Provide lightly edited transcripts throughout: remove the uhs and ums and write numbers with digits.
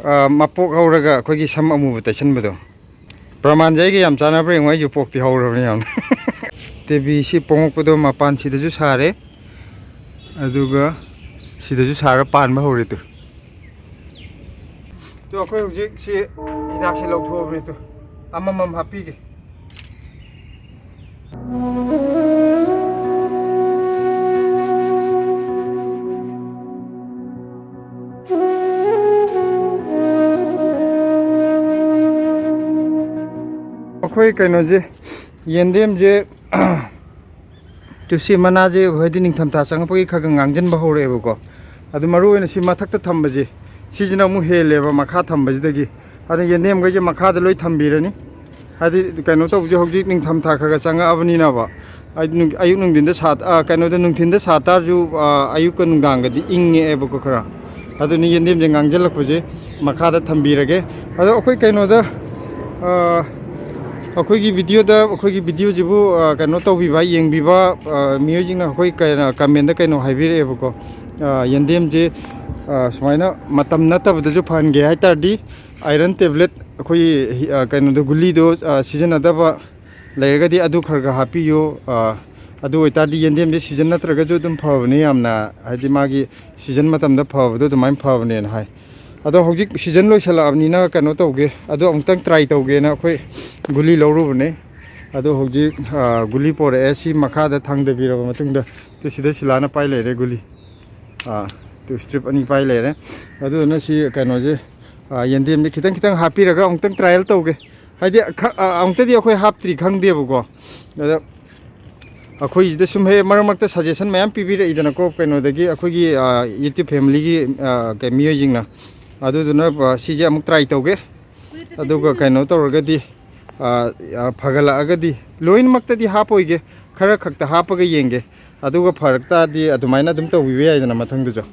ꯃꯄꯣꯛ ꯍꯧꯔꯒ ꯑꯩꯈꯣꯏꯒꯤ ꯁꯝ ꯑꯃꯨꯕ ꯇꯩꯁꯟꯕꯗꯣ ꯄ꯭ꯔꯃꯥꯟꯁꯦ ꯑꯩꯒ ꯌꯥꯝ ꯆꯥꯟꯅꯕ꯭ꯔꯥ ꯌꯦꯡꯉꯣ ꯑꯩꯁꯨ ꯄꯣꯛꯇꯤ ꯍꯧꯔꯕꯅꯤ ꯌꯥꯝꯅ ꯇꯦꯕꯤꯁꯤ ꯄꯣꯉꯛꯄꯗꯣ ꯃꯄꯥꯟ ꯁꯤꯗꯁꯨ ꯁꯥꯔꯦ ꯑꯗꯨꯒ ꯁꯤꯗꯁꯨ ꯁꯥꯔꯒ ꯄꯥꯟꯕ ꯍꯧꯔꯦ ꯇꯨ ꯑꯩꯈꯣꯏ ꯍꯧꯖꯤꯛ ꯁꯤ ꯍꯤꯗꯥꯛꯁꯤ ꯂꯧꯊꯣꯛꯑꯕꯅꯤ ꯇꯨ ꯑꯃꯃꯝ ꯍꯥꯞꯄꯤꯒꯦ ꯑꯩꯈꯣꯏ ꯀꯩꯅꯣꯁꯦ ꯌꯦꯟꯗꯦꯝꯁꯦ ꯇꯨꯁꯤ ꯃꯅꯥꯁꯦ ꯍꯥꯏꯗꯤ ꯅꯤꯡꯊꯝꯊꯥ ꯆꯪꯉꯛꯄꯒꯤ ꯈꯔ ꯈꯔ ꯉꯥꯡꯁꯤꯟꯕ ꯍꯧꯔꯛꯑꯦꯕꯀꯣ ꯑꯗꯨ ꯃꯔꯨꯑꯣꯏꯅ ꯁꯤ ꯃꯊꯛꯇ ꯊꯝꯕꯁꯦ ꯁꯤꯁꯤꯅ ꯑꯃꯨꯛ ꯍꯦꯜꯂꯦꯕ ꯃꯈꯥ ꯊꯝꯕꯁꯤꯗꯒꯤ ꯑꯗꯨꯅ ꯌꯦꯟꯗꯦꯝꯈꯩꯁꯦ ꯃꯈꯥꯗ ꯂꯣꯏ ꯊꯝꯕꯤꯔꯅꯤ ꯍꯥꯏꯗꯤ ꯀꯩꯅꯣ ꯇꯧꯕꯁꯦ ꯍꯧꯖꯤꯛ ꯅꯤꯡꯊꯝꯊꯥ ꯈꯔ ꯈꯔ ꯆꯪꯉꯛꯑꯕꯅꯤꯅꯕ ꯑꯌꯨꯛ ꯅꯨꯡꯊꯤꯟꯗ ꯀꯩꯅꯣꯗ ꯅꯨꯡꯊꯤꯟꯗ ꯁꯥ ꯇꯥꯔꯁꯨ ꯑꯌꯨꯛꯀ ꯅꯨꯡꯗꯥꯡꯒꯗꯤ ꯏꯪꯉꯛꯑꯦꯕꯀꯣ ꯈꯔ ꯑꯗꯨꯅ ꯌꯦꯟꯗꯦꯝꯁꯦ ꯉꯥꯡꯁꯤꯜꯂꯛꯄꯁꯦ ꯃꯈꯥꯗ ꯊꯝꯕꯤꯔꯒꯦ ꯑꯗꯣ ꯑꯩꯈꯣꯏ ꯀꯩꯅꯣꯗ ꯑꯩꯈꯣꯏꯒꯤ ꯚꯤꯗꯤꯑꯣꯁꯤꯕꯨ ꯀꯩꯅꯣ ꯇꯧꯕꯤꯕ ꯌꯦꯡꯕꯤꯕ ꯃꯤꯑꯣꯏꯁꯤꯡꯅ ꯑꯩꯈꯣꯏ ꯀꯃꯦꯟꯗ ꯀꯩꯅꯣ ꯍꯥꯏꯕꯤꯔꯛꯑꯦꯕꯀꯣ ꯌꯦꯟꯗꯦꯝꯁꯦ ꯁꯨꯃꯥꯏꯅ ꯃꯇꯝ ꯅꯠꯇꯕꯗꯁꯨ ꯐꯍꯟꯒꯦ ꯍꯥꯏꯇꯥꯔꯗꯤ ꯑꯥꯏꯔꯟ ꯇꯦꯕ꯭ꯂꯦꯠ ꯑꯩꯈꯣꯏꯒꯤ ꯀꯩꯅꯣꯗꯣ ꯒꯨꯂꯤꯗꯣ ꯁꯤꯖꯤꯟꯅꯗꯕ ꯂꯩꯔꯒꯗꯤ ꯑꯗꯨ ꯈꯔ ꯈꯔ ꯍꯥꯞꯄꯤꯌꯨ ꯑꯗꯨ ꯑꯣꯏꯇꯥꯔꯗꯤ ꯌꯦꯟꯗꯦꯝꯁꯦ ꯁꯤꯖꯟ ꯅꯠꯇ꯭ꯔꯒꯁꯨ ꯑꯗꯨꯝ ꯐꯕꯅꯦ ꯌꯥꯝꯅ ꯍꯥꯏꯗꯤ ꯃꯥꯒꯤ ꯁꯤꯖꯟ ꯃꯇꯝꯗ ꯐꯕꯗꯣ ꯑꯗꯨꯃꯥꯏꯅ ꯐꯕꯅꯦꯅ ꯍꯥই ꯑꯗꯣ ꯍꯧꯖꯤꯛ ꯁꯤꯖꯟ ꯂꯣꯏꯁꯜꯂꯛꯑꯕꯅꯤ나 ꯀꯩꯅꯣ ꯇꯧꯒꯦ ꯑꯗꯣ ꯑꯃꯨꯛꯇꯪ ꯇ꯭ꯔꯥꯏ ꯇꯧꯒꯦꯅ ꯑꯩꯈꯣꯏ ꯒꯨꯂꯤ ꯂꯧꯔꯨꯕꯅꯦ ꯑꯗꯣ ꯍꯧꯖꯤꯛ ꯒꯨꯂꯤ ꯄꯣꯔꯛꯑꯦ ꯁꯤ ꯃꯈꯥꯗ ꯊꯥꯡꯗꯕꯤꯔꯕ ꯃꯇꯨꯡꯗ ꯁꯤꯗ ꯁꯤꯂꯥꯅ ꯄꯥꯏ ꯂꯩꯔꯦ ꯒꯨꯂꯤ ꯁꯇ꯭ꯔꯤꯞ ꯑꯅꯤ ꯄꯥꯏ ꯂꯩꯔꯦ ꯑꯗꯨꯗꯨꯅ ꯁꯤ ꯀꯩꯅꯣꯁꯦ ꯌꯦꯟꯗꯦꯝꯁꯦ ꯈꯤꯇꯪ ꯈꯤꯇꯪ ꯍꯥꯞꯄꯤꯔꯒ ꯑꯃꯨꯛꯇꯪ ꯇ꯭ꯔꯥꯏꯌꯦꯜ ꯇꯧꯒꯦ ꯍꯥꯏꯗꯤ ꯑꯃꯨꯛꯇꯗꯤ ꯑꯩꯈꯣꯏ ꯍꯥꯞꯇ꯭ꯔꯤ ꯈꯪꯗꯦꯕꯀꯣ ꯑꯗ ꯑꯩꯈꯣꯏꯁꯤꯗ ꯁꯨꯝ ꯍꯦꯛ ꯃꯔꯛ ꯃꯔꯛꯇ ꯁꯖꯦꯁꯟ ꯃꯌꯥꯝ ꯄꯤꯕꯤꯔꯛꯏꯗꯅꯀꯣ ꯀꯩꯅꯣꯗꯒꯤ ꯑꯩꯈꯣꯏꯒꯤ ꯌꯨꯇ꯭ꯌꯨꯕ ꯐꯦꯃꯤꯂꯤꯒꯤ ꯃꯤꯑꯣꯏꯁꯤꯡꯅ ꯑꯗꯨꯗꯨꯅ ꯁꯤꯁꯦ ꯑꯃꯨꯛ ꯇ꯭ꯔꯥꯏ ꯇꯧꯒꯦ ꯑꯗꯨꯒ ꯀꯩꯅꯣ ꯇꯧꯔꯒꯗꯤ ꯐꯒꯠꯂꯛꯑꯒꯗꯤ ꯂꯣꯏꯅꯃꯛꯇꯗꯤ ꯍꯥꯞꯄꯣꯏꯒꯦ ꯈꯔ ꯈꯛꯇ ꯍꯥꯞꯄꯒ ꯌꯦꯡꯒꯦ ꯑꯗꯨꯒ ꯐꯔꯛ ꯇꯥꯔꯗꯤ ꯑꯗꯨꯃꯥꯏꯅ ꯑꯗꯨꯝ ꯇꯧꯕꯤꯕ ꯌꯥꯏꯗꯅ ꯃꯊꯪꯗꯁꯨ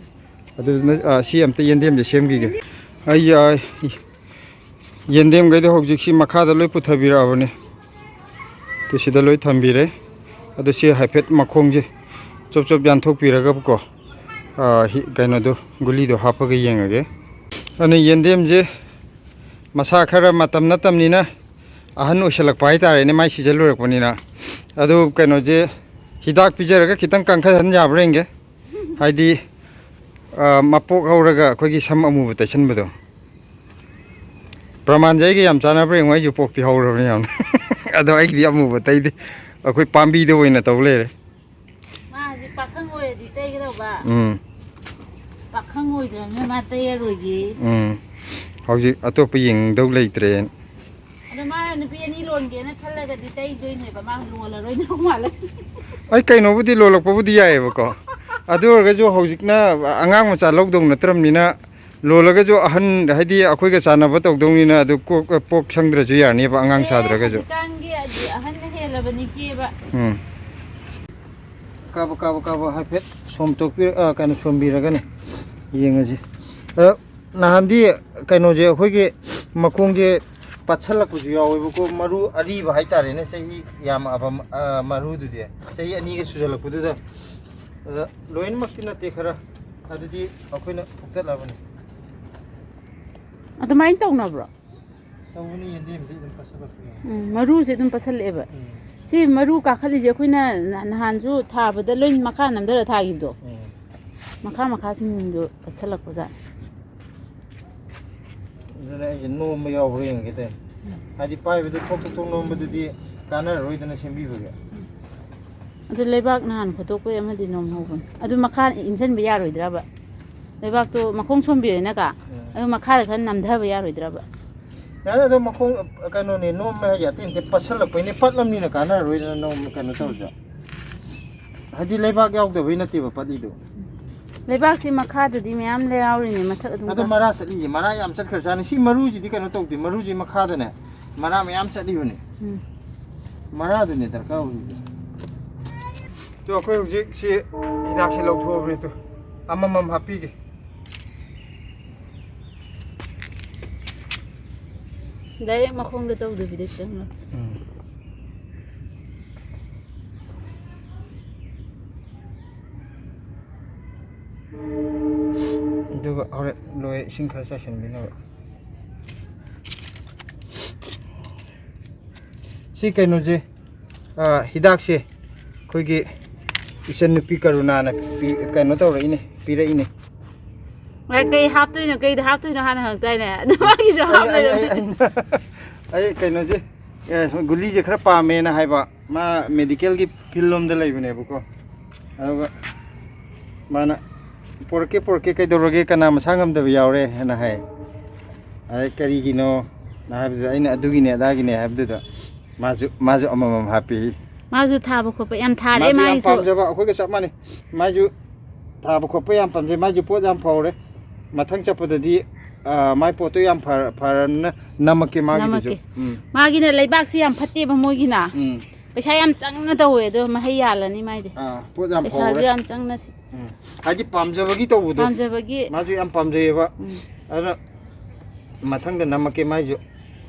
ꯑꯗꯨꯗꯨꯅ ꯁꯤ ꯑꯝꯇ ꯌꯦꯟꯗꯦꯝꯁꯦ ꯁꯦꯝꯈꯤꯒꯦ ꯑꯩ ꯌꯦꯟꯗꯦꯝꯈꯩꯗꯣ ꯍꯧꯖꯤꯛꯁꯤ ꯃꯈꯥꯗ ꯂꯣꯏ ꯄꯨꯊꯕꯤꯔꯛꯑꯕꯅꯦ ꯁꯤꯗ ꯂꯣꯏ ꯊꯝꯕꯤꯔꯦ ꯑꯗꯣ ꯁꯤ ꯍꯥꯏꯐꯦꯠ ꯃꯈꯣꯡꯁꯦ ꯆꯣꯞ ꯆꯣꯞ ꯌꯥꯟꯊꯣꯛꯄꯤꯔꯒꯀꯣ ꯀꯩꯅꯣꯗꯣ ꯒꯨꯂꯤꯗꯣ ꯍꯥꯞꯄꯒ ꯌꯦꯡꯉꯒꯦ ꯑꯗꯨꯅ ꯌꯦꯟꯗꯦꯝꯁꯦ ꯃꯁꯥ ꯈꯔ ꯃꯇꯝ ꯅꯠꯇꯕꯅꯤꯅ ꯑꯍꯟ ꯑꯣꯏꯁꯜꯂꯛꯄ ꯍꯥꯏꯇꯥꯔꯦꯅꯦ ꯃꯥꯏ ꯁꯤꯖꯟ ꯂꯣꯏꯔꯛꯄꯅꯤꯅ ꯑꯗꯨ ꯀꯩꯅꯣꯁꯦ ꯍꯤꯗꯥꯛ ꯄꯤꯖꯔꯒ ꯈꯤꯇꯪ ꯀꯟꯈꯠꯍꯟ ꯌꯥꯕ꯭ꯔꯥ ꯌꯦꯡꯒꯦ ꯍꯥꯏꯗꯤ ꯃꯄꯣꯛ ꯍꯧꯔꯒ ꯑꯩꯈꯣꯏꯒꯤ ꯁꯝ ꯑꯃꯨꯕ ꯇꯩꯁꯟꯕꯗꯣ ꯄ꯭ꯔꯃꯥꯟꯁꯦ ꯑꯩꯒ ꯌꯥꯝ ꯆꯥꯟꯅꯕ꯭ꯔꯥ ꯌꯦꯡꯉꯣ ꯑꯩꯁꯨ ꯄꯣꯛꯇꯤ ꯍꯧꯔꯕꯅꯤ ꯌꯥꯝꯅ ꯑꯗꯣ ꯑꯩꯒꯤꯗꯤ ꯑꯃꯨꯕ ꯇꯩꯗꯦ ꯑꯩꯈꯣꯏ ꯄꯥꯝꯕꯤꯗ ꯑꯣꯏꯅ ꯇꯧ ꯂꯩꯔꯦ ꯃꯥ ꯍꯧꯖꯤꯛ ꯄꯥꯈꯪ ꯑꯣꯏꯔꯗꯤ ꯇꯩꯒꯗꯧꯕ ꯄꯥꯈꯪ ꯑꯣꯏꯗ꯭ꯔꯕꯅꯤꯅ ꯃꯥ ꯇꯩꯔꯔꯣꯏꯒꯦ ꯍꯧꯖꯤꯛ ꯑꯇꯣꯞꯄ ꯌꯦꯡꯗꯧ ꯂꯩꯇ꯭ꯔꯦꯅ ꯑꯗꯣ ꯃꯥꯅ ꯅꯨꯄꯤ ꯑꯅꯤ ꯂꯣꯟꯒꯦꯅ ꯈꯜꯂꯒꯗꯤ ꯇꯩꯗꯣꯏꯅꯦꯕ ꯃꯥ ꯂꯣꯜꯂꯔꯣꯏꯗꯧ ꯃꯥꯜꯂꯦ ꯑꯩ ꯀꯩꯅꯣꯕꯨꯗꯤ ꯂꯣꯜꯂꯛꯄꯕꯨꯗꯤ ꯌꯥꯏꯑꯕꯀꯣ ꯑꯗꯨ ꯑꯣꯏꯔꯒꯁꯨ ꯍꯧꯖꯤꯛꯅ ꯑꯉꯥꯡ ꯃꯆꯥ ꯂꯧꯗꯧ ꯅꯠꯇ꯭ꯔꯕꯅꯤꯅ ꯂꯣꯜꯂꯒꯁꯨ ꯑꯍꯟ ꯍꯥꯏꯗꯤ ꯑꯩꯈꯣꯏꯒ ꯆꯥꯟꯅꯕ ꯇꯧꯗꯧꯅꯤꯅ ꯑꯗꯨ ꯄꯣꯛ ꯁꯪꯗ꯭ꯔꯁꯨ ꯌꯥꯔꯅꯦꯕ ꯑꯉꯥꯡ ꯁꯥꯗ꯭ꯔꯒꯁꯨ ꯍꯧꯖꯤꯛꯀꯥꯟꯒꯤ ꯑꯍꯟꯅ ꯍꯦꯜꯂꯕꯅꯤ ꯀꯦꯕ ꯀꯥꯕ ꯍꯥꯏꯐꯦꯠ ꯀꯩꯅꯣ ꯁꯣꯝꯕꯤꯔꯒꯅꯤ ꯌꯦꯡꯉꯁꯤ ꯅꯍꯥꯟꯗꯤ ꯀꯩꯅꯣꯁꯦ ꯑꯩꯈꯣꯏꯒꯤ ꯃꯈꯣꯡꯁꯦ ꯄꯠꯁꯜꯂꯛꯄꯁꯨ ꯌꯥꯎꯋꯦꯕꯀꯣ ꯃꯔꯨ ꯑꯔꯤꯕ ꯍꯥꯏꯇꯥꯔꯦꯅꯦ ꯆꯍꯤ ꯌꯥꯝꯃꯛꯑꯕ ꯃꯔꯨꯗꯨꯗꯤ ꯆꯍꯤ ꯑꯅꯤꯒ ꯁꯨꯖꯜꯂꯛꯄꯗꯨꯗ ꯑꯗ ꯂꯣꯏꯅꯃꯛꯇꯤ ꯅꯠꯇꯦ ꯈꯔ ꯑꯗꯨꯗꯤ ꯑꯩꯈꯣꯏꯅ ꯐꯨꯛꯇꯠꯂꯕꯅꯤ ꯑꯗꯨꯃꯥꯏꯅ ꯇꯧꯅꯕ꯭ꯔꯣ ꯇꯧꯕꯅꯤ ꯌꯦꯟꯗꯦꯝꯗꯤ ꯑꯗꯨꯝ ꯄꯠꯁꯜꯂꯛꯄ ꯌꯥꯎꯋꯦ ꯃꯔꯨꯁꯦ ꯑꯗꯨꯝ ꯄꯠꯁꯜꯂꯛꯑꯦꯕ ꯁꯤ ꯃꯔꯨ ꯀꯥꯈꯠꯂꯤꯁꯦ ꯑꯩꯈꯣꯏꯅ ꯅꯍꯥꯟꯁꯨ ꯊꯥꯕꯗ ꯂꯣꯏ ꯃꯈꯥ ꯅꯝꯊꯔ ꯊꯥꯈꯤꯕꯗꯣ ꯃꯈꯥꯁꯤꯡꯗꯣ ꯄꯠꯁꯜꯂꯛꯄꯖꯥꯠ ꯑꯗꯨꯅ ꯑꯩꯁꯦ ꯅꯣꯝꯕ ꯌꯥꯎꯕ꯭ꯔꯥ ꯌꯦꯡꯒꯦ ꯇꯧꯅꯤ ꯍꯥꯏꯗꯤ ꯄꯥꯏꯕꯗ ꯊꯣꯛ ꯅꯣꯝꯕꯗꯨꯗꯤ ꯀꯥꯟꯅꯔꯔꯣꯏꯗꯅ ꯁꯦꯝꯕꯤꯕꯒꯤ ꯑꯗꯨ ꯂꯩꯕꯥꯛ ꯅꯍꯥꯟ ꯈꯣꯠꯇꯣꯛꯄꯩ ꯑꯃꯗꯤ ꯅꯣꯝꯍꯧꯕꯅꯤ ꯑꯗꯨ ꯃꯈꯥ ꯏꯟꯁꯤꯟꯕ ꯌꯥꯔꯣꯏꯗ꯭ꯔꯕ ꯂꯩꯕꯥꯛꯇꯣ ꯃꯈꯣꯡ ꯁꯣꯝꯕꯤꯔꯦꯅꯀ ꯑꯗꯨ ꯃꯈꯥꯗ ꯈꯔ ꯅꯝꯊꯕ ꯌꯥꯔꯣꯏꯗ꯭ꯔꯕ ꯌꯥꯔꯦ ꯑꯗꯣ ꯃꯈꯣꯡ ꯀꯩꯅꯣꯅꯦ ꯅꯣꯝꯕ ꯍꯥꯏꯁꯦ ꯑꯇꯩ ꯅꯠꯇꯦ ꯄꯠꯁꯜꯂꯛꯄꯩꯅꯦ ꯄꯠꯂꯝꯅꯤꯅ ꯀꯥꯟꯅꯔꯔꯣꯏꯗꯅ ꯀꯩꯅꯣ ꯇꯧꯔꯁꯨ ꯍꯥꯏꯗꯤ ꯂꯩꯕꯥꯛ ꯌꯥꯎꯗꯕꯩ ꯅꯠꯇꯦꯕ ꯄꯠꯂꯤꯗꯣ ꯂꯩꯕꯥꯛꯁꯤ ꯃꯈꯥꯗꯗꯤ ꯃꯌꯥꯝ ꯌꯥꯎꯔꯤꯅꯦ ꯃꯊꯛ ꯑꯗꯨꯝ ꯑꯗꯣ ꯃꯔꯥ ꯆꯠꯂꯤꯁꯦ ꯃꯔꯥ ꯌꯥꯝ ꯆꯠꯈ꯭ꯔꯖꯥꯠꯅꯤ ꯁꯤ ꯃꯔꯨꯁꯤꯗꯤ ꯀꯩꯅꯣ ꯇꯧꯗꯦ ꯃꯔꯨꯁꯤ ꯃꯈꯥꯗꯅꯦ ꯃꯔꯥ ꯃꯌꯥꯝ ꯆꯠꯂꯤꯕꯅꯤ ꯃꯔꯥꯗꯨꯅꯦ ꯗꯔꯀꯥꯔ ꯑꯣꯏꯔꯤꯁꯦ ꯑꯩꯈꯣꯏ ꯍꯧꯖꯤꯛ ꯁꯤ ꯍꯤꯗꯥꯛꯁꯤ ꯂꯧꯊꯣꯛꯑꯕꯅꯤ ꯑꯃꯃꯝ ꯍꯥꯞꯄꯤꯒꯦ ꯗꯥꯏꯔꯦꯛ ꯃꯈꯣꯡꯗ ꯇꯧꯗꯕꯤꯗ ꯈꯤꯇꯪ ꯑꯗꯨꯒ ꯍꯣꯔꯦꯟ ꯂꯣꯏꯔꯦ ꯏꯁꯤꯡ ꯈꯔ ꯆꯥꯏꯁꯤꯟꯕꯤꯅꯕ ꯁꯤ ꯀꯩꯅꯣꯁꯦ ꯍꯤꯗꯥꯛꯁꯦ ꯑꯩꯈꯣꯏꯒꯤ ꯏꯆꯟ ꯅꯨꯄꯤ ꯀꯔꯨꯅꯥꯅ ꯀꯩꯅꯣ ꯇꯧꯔꯛꯏꯅꯦ ꯄꯤꯔꯛꯏꯅꯦ ꯀꯩ ꯍꯥꯞꯇꯣꯏꯅꯣ ꯀꯩꯗ ꯍꯥꯞꯇꯣꯏꯅꯣ ꯍꯥꯟꯅ ꯍꯪꯉꯛꯇꯥꯏꯅꯦ ꯑꯗꯨ ꯃꯥꯒꯤꯁꯨ ꯍꯥꯞ ꯂꯩꯔꯝꯃꯦ ꯑꯩ ꯀꯩꯅꯣꯁꯦ ꯒꯨꯂꯤꯁꯦ ꯈꯔ ꯄꯥꯝꯃꯦꯅ ꯍꯥꯏꯕ ꯃꯥ ꯃꯦꯗꯤꯀꯦꯜꯒꯤ ꯐꯤꯜ ꯂꯣꯝꯗ ꯂꯩꯕꯅꯦꯕꯀꯣ ꯑꯗꯨꯒ ꯃꯥꯅ ꯄꯣꯔꯛꯀꯦ ꯀꯩꯗꯧꯔꯒꯦ ꯀꯅꯥ ꯃꯁꯥ ꯉꯝꯗꯕ ꯌꯥꯎꯔꯦ ꯍꯥꯏꯅ ꯍꯥꯏ ꯑꯗꯩ ꯀꯔꯤꯒꯤꯅꯣ ꯍꯥꯏꯕꯗꯨꯗ ꯑꯩꯅ ꯑꯗꯨꯒꯤꯅꯦ ꯑꯗꯥꯒꯤꯅꯦ ꯍꯥꯏꯕꯗꯨꯗ ꯃꯥꯁꯨ ꯑꯃꯃꯝ ꯍꯥꯞꯄꯤ ꯃꯥꯁꯨ ꯊꯥꯕ ꯈꯣꯠꯄ ꯌꯥꯝ ꯊꯥꯔꯛꯑꯦ ꯃꯥꯁꯨ ꯌꯥꯝ ꯃꯥꯒꯤꯁꯨ ꯄꯥꯝꯖꯕ ꯑꯩꯈꯣꯏꯒ ꯆꯞ ꯃꯥꯟꯅꯩ ꯃꯥꯁꯨ ꯊꯥꯕ ꯈꯣꯠꯄ ꯌꯥꯝ ꯄꯥꯝꯖꯩ ꯃꯥꯁꯨ ꯄꯣꯠ ꯌꯥꯝ ꯐꯧꯔꯦ ꯃꯊꯪ ꯆꯠꯄꯗꯗꯤ ꯃꯥꯏ ꯄꯣꯠꯇꯣ ꯌꯥꯝ ꯐꯔꯅ ꯅꯝꯃꯛꯀꯦ ꯃꯥꯒꯤꯗꯨꯁꯨ ꯃꯥꯒꯤꯅ ꯂꯩꯕꯥꯛꯁꯤ ꯌꯥꯝ ꯐꯠꯇꯦꯕ ꯃꯣꯏꯒꯤꯅ ꯄꯩꯁꯥ ꯌꯥꯝ ꯆꯪꯅ ꯇꯧꯋꯦ ꯑꯗꯣ ꯃꯍꯩ ꯌꯥꯜꯂꯅꯤ ꯃꯥꯏꯗꯤ ꯄꯣꯠ ꯌꯥꯝ ꯄꯩꯁꯥꯁꯨ ꯌꯥꯝ ꯆꯪꯅ ꯍꯥꯏꯗꯤ ꯄꯥꯝꯖꯕꯒꯤ ꯇꯧꯕꯗꯣ ꯄꯥꯝꯖꯕꯒꯤ ꯃꯥꯁꯨ ꯌꯥꯝ ꯄꯥꯝꯖꯩꯌꯦꯕ ꯑꯗꯨꯅ ꯃꯊꯪꯗ ꯅꯝꯃꯛꯀꯦ ꯃꯥꯏꯁꯨ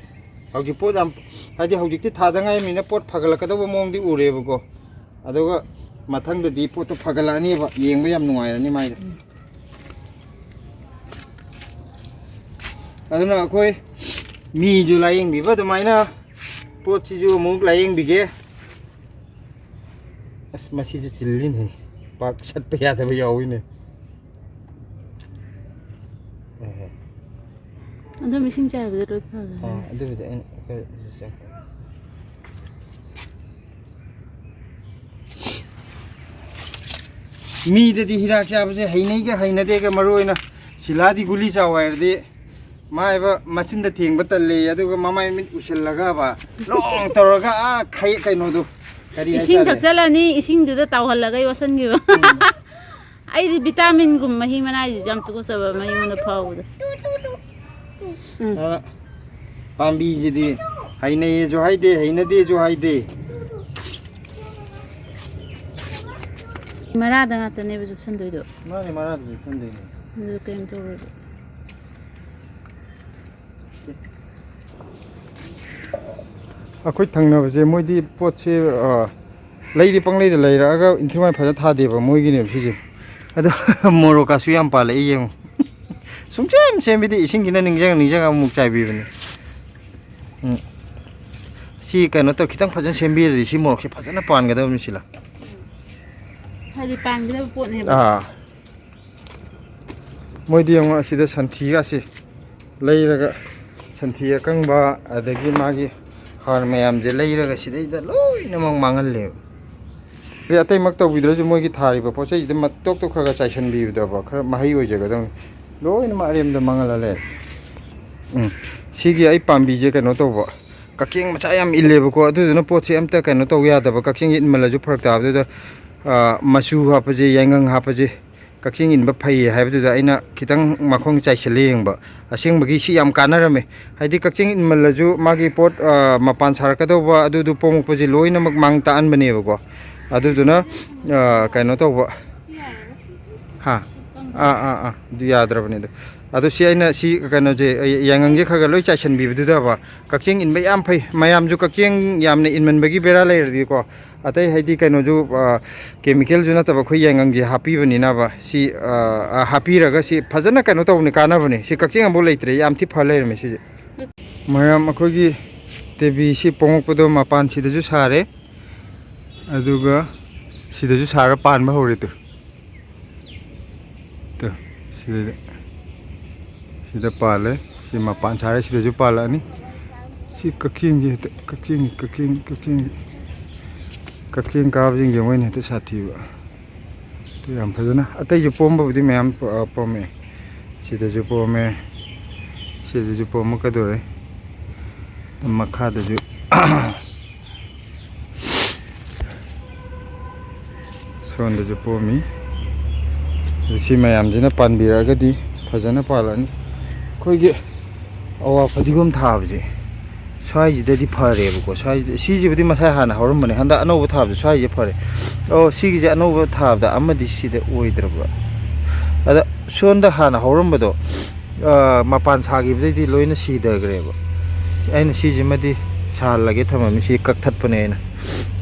ꯍꯧꯖꯤꯛ ꯄꯣꯠ ꯌꯥꯝ ꯍꯥꯏꯗꯤ ꯍꯧꯖꯤꯛꯇꯤ ꯊꯥꯗ ꯉꯥꯏꯔꯤꯕꯅꯤꯅ ꯄꯣꯠ ꯐꯒꯠꯂꯛꯀꯗꯧꯕ ꯃꯑꯣꯡꯗꯤ ꯎꯔꯦꯕꯀꯣ ꯑꯗꯨꯒ ꯃꯊꯪꯗꯗꯤ ꯄꯣꯠꯇꯣ ꯐꯒꯠꯂꯛꯑꯅꯦꯕ ꯌꯦꯡꯕ ꯌꯥꯝ ꯅꯨꯡꯉꯥꯏꯔꯅꯤ ꯃꯥꯏꯗꯣ ꯑꯗꯨꯅ ꯑꯩꯈꯣই ꯃꯤꯁꯨ ꯂꯥꯌꯦꯡꯕꯤꯕ ꯑꯗꯨꯃꯥꯏꯅ ꯄꯣꯠꯁꯤꯁꯨ ꯑꯃꯨꯛ ꯂꯥꯌꯦꯡꯕꯤꯒꯦ ꯑꯁ ꯃꯁꯤꯁꯨ ꯆꯤꯜꯂꯤꯅꯦ ꯄꯥꯛ ꯁꯠꯄ ꯌꯥꯗꯕ ꯌꯥꯎꯋꯤꯅꯦ ꯑꯗꯨꯝ ꯏꯁꯤꯡ ꯆꯥꯏꯕꯗ ꯂꯣꯏ ꯐꯒꯅꯤ ꯑꯗꯨꯕꯨꯗꯤ ꯑꯩꯅ ꯃꯤꯗꯗꯤ ꯍꯤꯗꯥꯛ ꯆꯥꯕꯁꯦ ꯍꯩꯅꯩꯒ ꯍꯩꯅꯗꯦꯒ ꯃꯔꯨ ꯑꯣꯏꯅ ꯁꯤꯂꯥꯗꯤ ꯒꯨꯂꯤ ꯆꯥꯎ ꯍꯥꯏꯔꯗꯤ ꯃꯥꯏꯕ ꯃꯆꯤꯟꯗ ꯊꯦꯡꯕ ꯇꯜꯂꯤ ꯑꯗꯨꯒ ꯃꯃꯥꯏ ꯃꯤꯠ ꯎꯁꯤꯜꯂꯒꯕ ꯂꯣꯡ ꯇꯧꯔꯒ ꯀꯩꯅꯣꯗꯣ ꯀꯔꯤ ꯏꯁꯤꯡ ꯊꯛꯆꯜꯂꯅꯤ ꯏꯁꯤꯡꯗꯨꯗ ꯇꯥꯎꯍꯜꯂꯒ ꯌꯣꯠꯁꯟꯈꯤꯕ ꯑꯩꯗꯤ ꯚꯤꯇꯥꯃꯤꯟꯒꯨꯝꯕ ꯃꯍꯤ ꯃꯅꯥꯏꯁꯤꯁꯨ ꯌꯥꯝ ꯇꯨꯀꯠꯆꯕ ꯃꯉꯣꯟꯗ ꯐꯥꯎꯕꯗ ꯄꯥꯝꯕꯤꯁꯤꯗꯤ ꯍꯩꯅꯩꯌꯦꯁꯨ ꯍꯥꯏꯗꯦ ꯍꯩꯅꯗꯦꯁꯨ ꯍꯥꯏꯗꯦ ꯃꯔꯥꯗ ꯉꯥꯛꯇꯅꯦꯕ ꯆꯨꯞꯁꯟꯗꯣꯏꯗꯣ ꯃꯥꯅꯦ ꯃꯔꯥꯗ ꯆꯨꯞꯁꯟꯗꯣꯏꯅꯦ ꯑꯗꯨ ꯀꯩꯝ ꯇꯧꯔꯣꯏꯕ ꯑꯩꯈꯣꯏ ꯊꯪꯅꯕꯁꯦ ꯃꯣꯏꯗꯤ ꯄꯣꯠꯁꯦ ꯂꯩꯗꯤ ꯄꯪꯂꯩꯗ ꯂꯩꯔꯛꯑꯒ ꯏꯟꯊꯤꯉꯥꯏ ꯐꯖꯅ ꯊꯥꯗꯦꯕ ꯃꯣꯏꯒꯤꯅꯦꯕ ꯁꯤꯁꯦ ꯑꯗꯣ ꯃꯣꯔꯣꯛꯀꯁꯨ ꯌꯥꯝ ꯄꯥꯜꯂꯛꯏ ꯌꯦꯡꯉꯨ ꯁꯦꯝꯕꯤꯗꯤ ꯏꯁꯤꯡꯁꯤꯅ ꯅꯤꯡꯖꯪ ꯑꯃꯨꯛ ꯆꯥꯏꯕꯤꯕꯅꯤ ꯁꯤ ꯀꯩꯅꯣ ꯇꯧ ꯈꯤꯇꯪ ꯐꯖꯅ ꯁꯦꯝꯕꯤꯔꯗꯤ ꯁꯤ ꯃꯣꯔꯣꯛꯁꯦ ꯐꯖꯅ ꯄꯥꯟꯒꯗꯕꯅꯤ ꯁꯤꯂ ꯍꯥꯏꯗꯤ ꯄꯥꯟꯒꯗꯕ ꯄꯣꯠꯅꯦꯕ ꯃꯣꯏꯗꯤ ꯌꯦꯡꯉꯣ ꯑꯁꯤꯗ ꯁꯟꯊꯤꯒꯁꯤ ꯂꯩꯔꯒ ꯁꯟꯊꯤ ꯑꯀꯪꯕ ꯑꯗꯒꯤ ꯃꯥꯒꯤ ꯍꯥꯔ ꯃꯌꯥꯝꯁꯦ ꯂꯩꯔꯒ ꯁꯤꯗꯩꯗ ꯂꯣꯏꯅꯃꯛ ꯃꯥꯡꯍꯜꯂꯦꯕ ꯑꯇꯩꯃꯛ ꯇꯧꯕꯤꯗ꯭ꯔꯁꯨ ꯃꯣꯏꯒꯤ ꯊꯥꯔꯤꯕ ꯄꯣꯠ ꯆꯩꯁꯤꯗ ꯃꯇꯣꯛꯇꯣ ꯈꯔ ꯆꯥꯏꯁꯤꯟꯕꯤꯕꯗꯕ ꯈꯔ ꯃꯍꯩ ꯑꯣꯏꯖꯒꯗꯧꯅꯤ ꯂꯣꯏꯅꯃꯛ ꯑꯔꯦꯝꯕꯗ ꯃꯥꯡꯍꯜꯂ ꯂꯩ ꯁꯤꯒꯤ ꯑꯩ ꯄꯥꯝꯕꯤꯁꯦ ꯀꯩꯅꯣ ꯇꯧꯕ ꯀꯛꯆꯤꯡ ꯃꯆꯥ ꯌꯥꯝ ꯏꯜꯂꯦꯕꯀꯣ ꯑꯗꯨꯗꯨꯅ ꯄꯣꯠꯁꯦ ꯑꯝꯇ ꯀꯩꯅꯣ ꯇꯧ ꯌꯥꯗꯕ ꯀꯛꯆꯤꯡ ꯏꯟꯃꯜꯂꯁꯨ ꯐꯔꯛ ꯇꯥꯕꯗꯨꯗ ꯃꯆꯨ ꯍꯥꯞꯄꯁꯦ ꯌꯥꯏꯉꯪ ꯍꯥꯞꯄꯁꯦ ꯀꯛꯆꯤꯡ ꯏꯟꯕ ꯐꯩꯌꯦ ꯍꯥꯏꯕꯗꯨꯗ ꯑꯩꯅ ꯈꯤꯇꯪ ꯃꯈꯣꯡ ꯆꯥꯏꯁꯤꯜꯂ ꯌꯦꯡꯕ ꯑꯁꯦꯡꯕꯒꯤ ꯁꯤ ꯌꯥꯝ ꯀꯥꯟꯅꯔꯝꯃꯦ ꯍꯥꯏꯗꯤ ꯀꯛꯆꯤꯡ ꯏꯟꯃꯜꯂꯁꯨ ꯃꯥꯒꯤ ꯄꯣꯠ ꯃꯄꯥꯟ ꯁꯥꯔꯛꯀꯗꯧꯕ ꯑꯗꯨꯗꯨ ꯄꯣꯡꯉꯛꯄꯁꯦ ꯂꯣꯏꯅꯃꯛ ꯃꯥꯡ ꯇꯥꯛꯍꯟꯕꯅꯦꯕꯀꯣ ꯑꯗꯨꯗꯨꯅ ꯀꯩꯅꯣ ꯇꯧꯕ ꯑꯗꯨ ꯌꯥꯗ꯭ꯔꯕꯅꯦ ꯑꯗꯣ ꯁꯤ ꯑꯩꯅ ꯁꯤ ꯀꯩꯅꯣꯁꯦ ꯌꯥꯏꯉꯪꯁꯦ ꯈꯔ ꯂꯣꯏ ꯆꯥꯏꯁꯤꯟꯕꯤꯕꯗꯨꯗꯕ ꯀꯛꯆꯤꯡ ꯏꯟꯕ ꯌꯥꯝ ꯐꯩ ꯃꯌꯥꯝꯁꯨ ꯀꯛꯆꯤꯡ ꯌꯥꯝꯅ ꯏꯟꯃꯟꯕꯒꯤ ꯕꯦꯔꯥ ꯂꯩꯔꯗꯤꯀꯣ ꯑꯇꯩ ꯍꯥꯏꯗꯤ ꯀꯩꯅꯣꯁꯨ ꯀꯦꯃꯤꯀꯦꯜꯁꯨ ꯅꯠꯇꯕ ꯑꯩꯈꯣꯏ ꯌꯥꯏꯉꯪꯁꯦ ꯍꯥꯞꯄꯤꯕꯅꯤꯅꯕ ꯁꯤ ꯍꯥꯞꯄꯤꯔꯒ ꯁꯤ ꯐꯖꯅ ꯀꯩꯅꯣ ꯇꯧꯕꯅꯤ ꯀꯥꯟꯅꯕꯅꯤ ꯁꯤ ꯀꯛꯆꯤꯡ ꯑꯃꯐꯥꯎ ꯂꯩꯇ꯭ꯔꯦ ꯌꯥꯝ ꯊꯤ ꯐ ꯂꯩꯔꯝꯃꯦ ꯁꯤꯁꯦ ꯃꯌꯥꯝ ꯑꯩꯈꯣꯏꯒꯤ ꯇꯦꯕꯤꯁꯤ ꯄꯣꯡꯉꯛꯄꯗꯣ ꯃꯄꯥꯟ ꯁꯤꯗꯁꯨ ꯁꯥꯔꯦ ꯑꯗꯨꯒ ꯁꯤꯗꯁꯨ ꯁꯥꯔꯒ ꯄꯥꯟꯕ ꯍꯧꯔꯦ ꯁꯤꯗ ꯄꯥꯜꯂꯦ ꯁꯤ ꯃꯄꯥꯟ ꯁꯥꯔꯦ ꯁꯤꯗꯁꯨ ꯄꯥꯜꯂꯛꯑꯅꯤ ꯁꯤ ꯀꯛꯆꯤꯡꯁꯦ ꯍꯦꯛꯇ ꯀꯛꯆꯤꯡ ꯀꯥꯕꯁꯤꯡꯁꯦ ꯃꯣꯏꯅ ꯍꯦꯛꯇ ꯁꯥꯊꯤꯕ ꯌꯥꯝ ꯐꯖꯅ ꯑꯇꯩꯁꯨ ꯄꯣꯝꯕꯕꯨꯗꯤ ꯃꯌꯥꯝ ꯄꯣꯝꯃꯦ ꯁꯤꯗꯁꯨ ꯄꯣꯝꯃꯦ ꯁꯤꯗꯁꯨ ꯄꯣꯝꯃꯛꯀꯗꯣꯔꯦ ꯃꯈꯥꯗꯁꯨ ꯁꯣꯟꯗꯁꯨ ꯄꯣꯝꯃꯤ ꯁꯤ ꯃꯌꯥꯝꯁꯤꯅ ꯄꯥꯟꯕꯤꯔꯛꯑꯒꯗꯤ ꯐꯖꯅ ꯄꯥꯜꯂꯅꯤ ꯑꯩꯈꯣꯏꯒꯤ ꯑꯋꯥ ꯐꯗꯤꯒꯣꯝ ꯊꯥꯕꯁꯦ ꯁ꯭ꯋꯥꯏꯁꯤꯗꯗꯤ ꯐꯔꯦꯕꯀꯣ ꯁꯤꯁꯤꯕꯨꯗꯤ ꯃꯁꯥ ꯍꯥꯟꯅ ꯍꯧꯔꯝꯕꯅꯦ ꯍꯟꯗꯛ ꯑꯅꯧꯕ ꯊꯥꯕꯗ ꯁ꯭ꯋꯥꯏꯁꯦ ꯐꯔꯦ ꯁꯤꯒꯤꯁꯦ ꯑꯅꯧꯕ ꯊꯥꯕꯗ ꯑꯃꯗꯤ ꯁꯤꯗ ꯑꯣꯏꯗ꯭ꯔꯕ ꯑꯗ ꯁꯣꯟꯗ ꯍꯥꯟꯅ ꯍꯧꯔꯝꯕꯗꯣ ꯃꯄꯥꯟ ꯁꯥꯈꯤꯕꯗꯩꯗꯤ ꯂꯣꯏꯅ ꯁꯤꯊꯈ꯭ꯔꯦꯕ ꯑꯩꯅ ꯁꯤꯁꯤꯃꯗꯤ ꯁꯥꯍꯜꯂꯒꯦ ꯊꯝꯃꯝꯃꯤ ꯁꯤ ꯀꯛꯊꯠꯄꯅꯦ ꯑꯩꯅ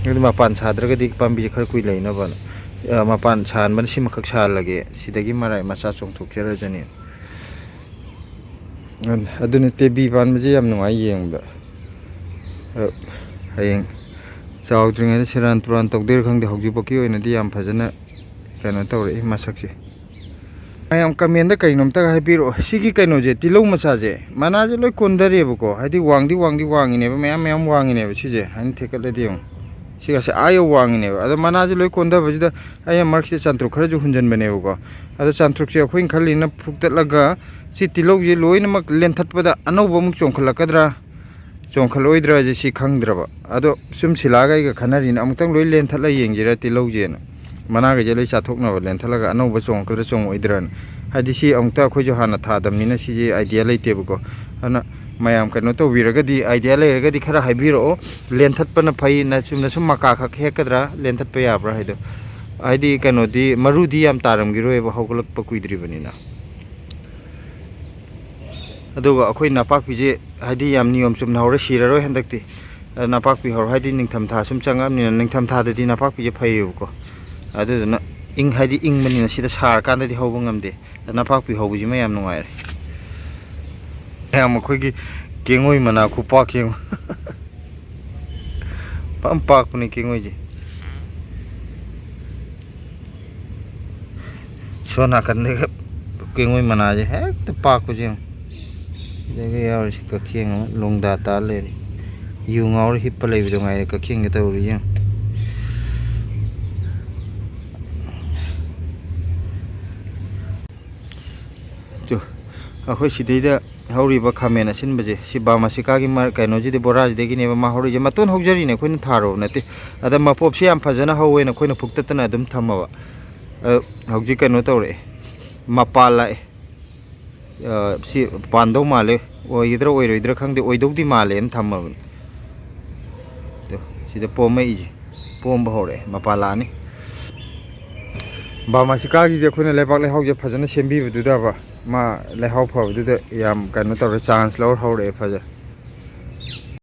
ꯑꯗꯨ ꯃꯄꯥꯟ ꯁꯥꯗ꯭ꯔꯒꯗꯤ ꯄꯥꯝꯕꯤꯁꯦ ꯈꯔ ꯀꯨꯏ ꯂꯩꯅꯕꯅ ꯃꯄꯥꯟ ꯁꯥꯍꯟꯕꯅ ꯁꯤꯃꯈꯛ ꯁꯥꯍꯜꯂꯒꯦ ꯁꯤꯗꯒꯤ ꯃꯔꯥꯏ ꯃꯆꯥ ꯆꯣꯡꯊꯣꯛꯆꯔꯖꯅꯤ ꯑꯗꯨꯅ ꯇꯦꯕꯤ ꯄꯥꯟꯕꯁꯦ ꯌꯥꯝ ꯅꯨꯡꯉꯥꯏ ꯌꯦꯡꯕꯗ ꯍꯌꯦꯡ ꯆꯥꯎꯗ꯭ꯔꯤꯉꯩꯗ ꯁꯦꯔꯥꯟ ꯇꯨꯔꯥꯟ ꯇꯧꯗꯣꯏꯔ ꯈꯪꯗꯦ ꯍꯧꯖꯤꯛꯐꯥꯎꯒꯤ ꯑꯣꯏꯅꯗꯤ ꯌꯥꯝ ꯐꯖꯅ ꯀꯩꯅꯣ ꯇꯧꯔꯛꯏ ꯃꯁꯛꯁꯦ ꯃꯌꯥꯝ ꯀꯃꯦꯟꯗ ꯀꯩꯅꯣꯝꯇꯒ ꯍꯥꯏꯕꯤꯔꯛꯑꯣ ꯁꯤꯒꯤ ꯀꯩꯅꯣꯁꯦ ꯇꯤꯜꯍꯧ ꯃꯆꯥꯁꯦ ꯃꯅꯥꯁꯦ ꯂꯣꯏ ꯀꯣꯟꯊꯔꯦꯕꯀꯣ ꯍꯥꯏꯗꯤ ꯋꯥꯡꯗꯤ ꯋꯥꯡꯉꯤꯅꯦꯕ ꯃꯌꯥꯝ ꯋꯥꯡꯉꯤꯅꯦꯕ ꯁꯤꯁꯦ ꯍꯥꯏꯅ ꯊꯦꯛꯀꯠꯂꯗꯤ ꯌꯦꯡꯉꯨ ꯁꯤꯒꯁꯦ ꯌꯧ ꯋꯥꯡꯉꯤꯅꯦꯕ ꯑꯗꯣ ꯃꯅꯥꯁꯦ ꯂꯣꯏ ꯀꯣꯟꯊꯕꯁꯤꯗ ꯑꯩꯅ ꯃꯔꯛꯁꯤꯗ ꯆꯥꯟꯇ꯭ꯔꯨꯛ ꯈꯔꯁꯨ ꯍꯨꯟꯖꯟꯕꯅꯦꯕꯀꯣ ꯑꯗꯣ ꯆꯥꯟꯇ꯭ꯔꯨꯛꯁꯦ ꯑꯩꯈꯣꯏꯅ ꯈꯜꯂꯤꯅ ꯐꯨꯛꯇꯠꯂꯒ ꯁꯤ ꯇꯤꯜꯍꯧꯁꯦ ꯂꯣꯏꯅꯃꯛ ꯂꯦꯟꯊꯠꯄꯗ ꯑꯅꯧꯕ ꯑꯃꯨꯛ ꯆꯣꯡꯈꯠꯂꯛꯀꯗ꯭ꯔꯥ ꯆꯣꯡꯈꯠꯂꯣꯏꯗ꯭ꯔꯥꯁꯦ ꯁꯤ ꯈꯪꯗ꯭ꯔꯕ ꯑꯗꯣ ꯁꯨꯝ ꯁꯤꯜꯂꯥꯒ ꯑꯩꯒ ꯈꯟꯅꯔꯤꯅ ꯑꯃꯨꯛꯇꯪ ꯂꯣꯏ ꯂꯦꯟꯊꯠꯂ ꯌꯦꯡꯁꯤꯔꯥ ꯇꯤꯜꯍꯧꯁꯦꯅ ꯃꯅꯥꯒꯩꯁꯦ ꯂꯣꯏ ꯆꯥꯊꯣꯛꯅꯕ ꯂꯦꯟꯊꯠꯂꯒ ꯑꯅꯧꯕ ꯆꯣꯡꯉꯛꯀꯗ꯭ꯔꯥ ꯆꯣꯡꯉꯛꯑꯣꯏꯗ꯭ꯔꯥꯅ ꯍꯥꯏꯗꯤ ꯁꯤ ꯑꯃꯨꯛꯇ ꯑꯩꯈꯣꯏꯁꯨ ꯍꯥꯟꯅ ꯊꯥꯗꯕꯅꯤꯅ ꯁꯤꯁꯦ ꯑꯥꯏꯗꯤꯌꯥ ꯂꯩꯇꯦꯕꯀꯣ ꯑꯗꯨꯅ ꯃꯌꯥꯝ ꯀꯩꯅꯣ ꯇꯧꯕꯤꯔꯒꯗꯤ ꯑꯥꯏꯗꯤꯌꯥ ꯂꯩꯔꯒꯗꯤ ꯈꯔ ꯍꯥꯏꯕꯤꯔꯛꯑꯣ ꯂꯦꯟꯊꯠꯄꯅ ꯐꯩ ꯆꯨꯝꯅ ꯁꯨꯝ ꯃꯀꯥ ꯈꯛ ꯍꯦꯛꯀꯗ꯭ꯔꯥ ꯂꯦꯟꯊꯠꯄ ꯌꯥꯕ꯭ꯔꯥ ꯍꯥꯏꯗꯣ ꯍꯥꯏꯗꯤ ꯀꯩꯅꯣꯗꯤ ꯃꯔꯨꯗꯤ ꯌꯥꯝ ꯇꯥꯔꯝꯈꯤꯔꯣꯏꯕ ꯍꯧꯒꯠꯂꯛꯄ ꯀꯨꯏꯗ꯭ꯔꯤꯕꯅꯤꯅ ꯑꯗꯨꯒ ꯑꯩꯈꯣꯏ ꯅꯄꯥꯛꯄꯤꯁꯦ ꯍꯥꯏꯗꯤ ꯌꯥꯝ ꯅꯤꯌꯣꯝ ꯆꯨꯝꯅ ꯍꯧꯔ ꯁꯤꯔꯔꯣꯏ ꯍꯟꯗꯛꯇꯤ ꯅꯄꯥꯛꯄꯤ ꯍꯧꯔ ꯍꯥꯏꯗꯤ ꯅꯤꯡꯊꯝꯊꯥ ꯁꯨꯝ ꯆꯪꯉꯛꯑꯕꯅꯤꯅ ꯅꯤꯡꯊꯝꯊꯥꯗꯗꯤ ꯅꯄꯥꯛꯄꯤꯁꯦ ꯐꯩꯌꯦꯕꯀꯣ ꯑꯗꯨꯗꯨꯅ ꯍꯥꯏꯗꯤ ꯏꯪꯕꯅꯤꯅ ꯁꯤꯗ ꯁꯥꯔꯀꯥꯟꯗꯗꯤ ꯍꯧꯕ ꯉꯝꯗꯦ ꯅꯄꯥꯛꯄꯤ ꯍꯧꯕꯁꯤꯃ ꯌꯥꯝ ꯅꯨꯡꯉꯥꯏꯔꯦ ꯃꯌꯥꯝ ꯑꯩꯈꯣꯏꯒꯤ ꯀꯦꯡꯉꯣꯏ ꯃꯅꯥ ꯈꯨꯄꯥꯛ ꯌꯦꯡꯉꯨ ꯐꯖꯅ ꯄꯥꯛꯄꯅꯤ ꯀꯦꯡꯉꯣꯏꯁꯦ ꯁꯣꯝ ꯅꯥꯀꯟꯗꯒ ꯀꯦꯡꯉꯣꯏ ꯃꯅꯥꯁꯦ ꯍꯦꯛꯇ ꯄꯥꯛꯄꯁꯦ ꯌꯦꯡꯉꯨ ꯁꯤꯗꯒ ꯌꯥꯎꯔꯤꯁꯤ ꯀꯛꯆꯦꯡ ꯑꯃ ꯂꯣꯡꯗꯥ ꯇꯥ ꯂꯩꯔꯤ ꯌꯨ ꯉꯥꯎꯔ ꯍꯤꯞꯄ ꯂꯩꯕꯗꯣ ꯉꯥꯏꯔꯦ ꯀꯛꯆꯦꯡꯒ ꯇꯧꯔꯤ ꯌꯦꯡꯉꯨ ꯑꯩꯈꯣꯏ ꯁꯤꯗꯩꯗ ꯍꯧꯔꯤꯕ ꯈꯥꯃꯦꯟ ꯑꯁꯤꯟꯕꯁꯦ ꯁꯤ ꯕꯥꯃꯥꯁꯤꯀꯥꯒꯤ ꯀꯩꯅꯣꯁꯤꯗꯤ ꯕꯣꯔꯥꯁꯤꯗꯒꯤꯅꯦꯕ ꯃꯥ ꯍꯧꯔꯤꯁꯦ ꯃꯇꯣꯟ ꯍꯧꯖꯔꯤꯅꯦ ꯑꯩꯈꯣꯏꯅ ꯊꯥꯔꯨꯕ ꯅꯠꯇꯦ ꯑꯗ ꯃꯄꯣꯞꯁꯤ ꯌꯥꯝ ꯐꯖꯅ ꯍꯧꯋꯦꯅ ꯑꯩꯈꯣꯏꯅ ꯐꯨꯛꯇꯠꯇꯅ ꯑꯗꯨꯝ ꯊꯝꯃꯕ ꯍꯧꯖꯤꯛ ꯀꯩꯅꯣ ꯇꯧꯔꯛꯑꯦ ꯃꯄꯥꯟ ꯂꯥꯛꯑꯦ ꯁꯤ ꯄꯥꯟꯗꯧ ꯃꯥꯜꯂꯦ ꯑꯣꯏꯒꯗ꯭ꯔꯥ ꯑꯣꯏꯔꯣꯏꯗ꯭ꯔꯥ ꯈꯪꯗꯦ ꯑꯣꯏꯗꯧꯗꯤ ꯃꯥꯜꯂꯦꯅ ꯊꯝꯃꯕꯅꯤ ꯁꯤꯗ ꯄꯣꯝꯃꯛꯏꯁꯦ ꯄꯣꯝꯕ ꯍꯧꯔꯛꯑꯦ ꯃꯄꯥꯟ ꯂꯥꯛꯑꯅꯤ ꯕꯥꯃꯥꯁꯤꯀꯥꯒꯤꯁꯦ ꯑꯩꯈꯣꯏꯅ ꯂꯩꯕꯥꯛ ꯂꯩꯍꯥꯎꯁꯦ ꯐꯖꯅ ꯁꯦꯝꯕꯤꯕꯗꯨꯗꯕ ꯃꯥ ꯂꯩꯍꯥꯎ ꯐꯕꯗꯨꯗ ꯌꯥꯝ ꯀꯩꯅꯣ ꯇꯧꯔꯦ ꯆꯥꯟꯁ ꯂꯧꯔ ꯍꯧꯔꯛꯑꯦ ꯐꯖ